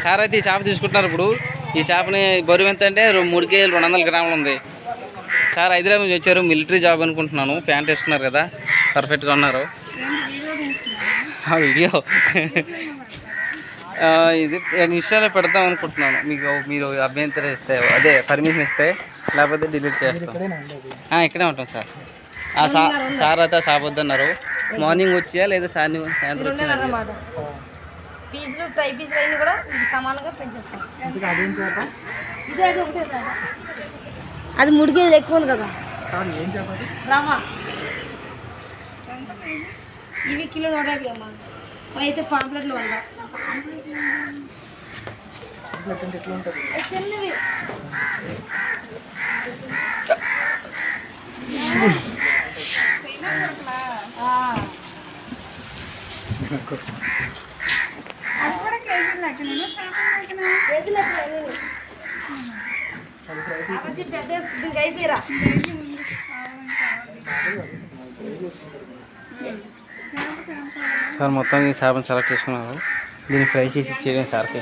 Sir అయితే ఈ చేప తీసుకుంటున్నారు ఇప్పుడు. ఈ చేపని బరువు ఎంత అంటే 3 కేజీలు 200 గ్రాములు ఉంది. సార్ హైదరాబాద్ నుంచి వచ్చారు, మిలిటరీ జాబ్ అనుకుంటున్నాను. ప్యాంట్ వేసుకున్నారు కదా, పర్ఫెక్ట్గా ఉన్నారు. వీడియో ఇది ఇన్స్టాలో పెడదాం అనుకుంటున్నాను. మీరు అభ్యంతరం ఇస్తే, అదే పర్మిషన్ ఇస్తే, లేకపోతే డిలీట్ చేస్తాం. ఇక్కడే ఉంటాం సార్. సార్ అయితే సాపొద్దన్నారు. మార్నింగ్ వచ్చా లేదా సాయంత్రం వచ్చా? పీసులు ఫ్రై పీసులు అన్నీ కూడా సమానంగా పెంచేస్తాం. అది 3 కేజీలు ఎక్కువ ఉంది కదా రవ్వ. ఇవి కిలో 150 అమ్మా. అయితే పాంప్లెట్లు 100. చిన్నవి సార్ మొత్తం ఈ చేపను సెలెక్ట్ చేసుకున్నారు. దీన్ని ఫ్రై చేసి ఇచ్చేయడం సార్కి.